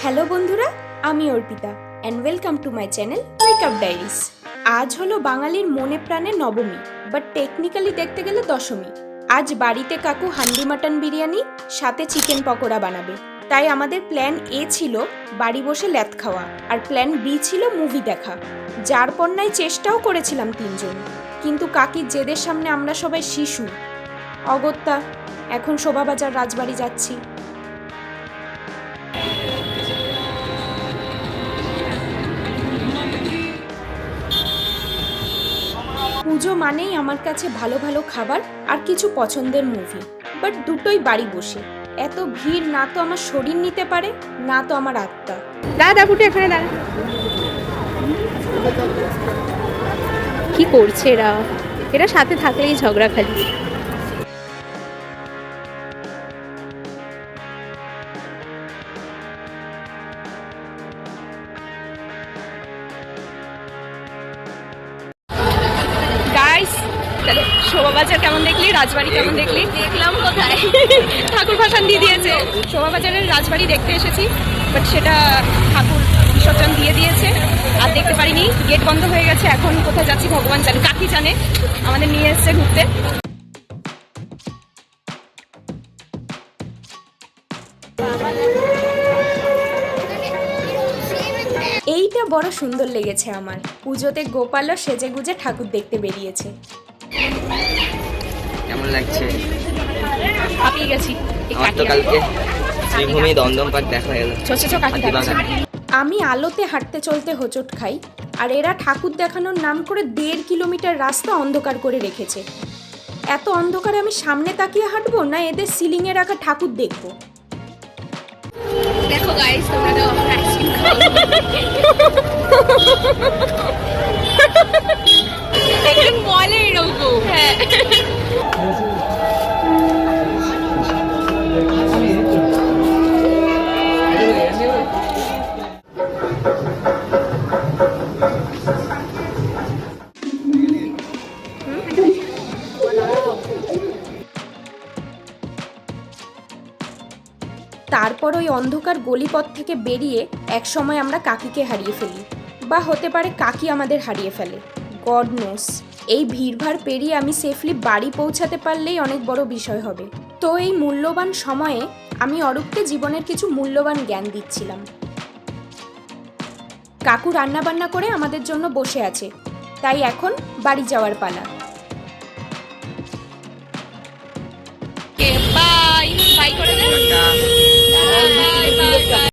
Hello বন্ধুরা, আমি Arpita and welcome to my channel wake up diaries. আজ হলো বাঙালির মনে প্রাণে নবমী, বাট টেকনিক্যালি দেখতে গেলে দশমী। আজ বাড়িতে কাকু হান্ডি মাটন বিরিয়ানি সাথে চিকেন পকোড়া বানাবে। তাই আমাদের প্ল্যান এ ছিল বাড়ি বসে ল্যাদ খাওয়া, আর প্ল্যান বি ছিল মুভি দেখা। যার পণ্যায় চেষ্টাও করেছিলাম তিনজন, কিন্তু কাকির জেদের সামনে আমরা সবাই শিশু। অগত্যা এখন শোভাবাজার রাজবাড়ি যাচ্ছি। পুজো মানেই আমার কাছে ভালো ভালো খাবার আর কিছু পছন্দের মুভি, বাট দুটোই বাড়ি বসে। এত ভিড় না তো আমার শরীর নিতে পারে, না তো আমার আত্মা। দাদা ফুটে এখানে দাঁড়া। কি করছে এরা? এরা সাথে থাকলেই ঝগড়া খালি। গাইস, তাহলে শোভাবাজার কেমন দেখলি, রাজবাড়ি কেমন দেখলি? দেখলাম কোথায়, ঠাকুর ভাসান দিয়ে দিয়েছে। শোভাবাজারের রাজবাড়ি দেখতে এসেছি, বাট সেটা ঠাকুর বিসর্জন দিয়ে দিয়েছে আর দেখতে পারিনি, গেট বন্ধ হয়ে গেছে। এখন কোথায় যাচ্ছি ভগবান জানে, কাকি জানে। আমাদের নিয়ে এসছে ঘুরতে। এইটা বড় সুন্দর লেগেছে আমার। পুজোতে গোপালও সেজে গুজে ঠাকুর দেখতে বেরিয়েছে। কেমন লাগছে? হাঁপিয়ে গেছি। আমার তো কালকে শ্রীভূমি দমদম পার্ক দেখা গেল। আমি আলোতে হাঁটতে চলতে হোঁচট খাই, আর এরা ঠাকুর দেখানোর নাম করে 1.5 কিলোমিটার রাস্তা অন্ধকার করে রেখেছে। এত অন্ধকারে আমি সামনে তাকিয়ে হাঁটবো, না এদের সিলিংয়ে রাখা ঠাকুর দেখবো? দেখো গাইস, তোমরা দাও আমার আইসক্রিম খাও। একজন বলে এরকম। হ্যাঁ, তারপর ওই অন্ধকার গলিপথ থেকে বেরিয়ে একসময় আমরা কাকিকে হারিয়ে ফেলি, বা হতে পারে কাকি আমাদের হারিয়ে ফেলে, গড নোস। এই ভিড়ভাড় পেরিয়ে আমি সেফলি বাড়ি পৌঁছাতে পারলেই অনেক বড় বিষয় হবে। তো এই মূল্যবান সময়ে আমি অরূপকে জীবনের কিছু মূল্যবান জ্ঞান দিচ্ছিলাম। কাকু রান্নাবান্না করে আমাদের জন্য বসে আছে, তাই এখন বাড়ি যাওয়ার পালা। বাই বাই করে দে।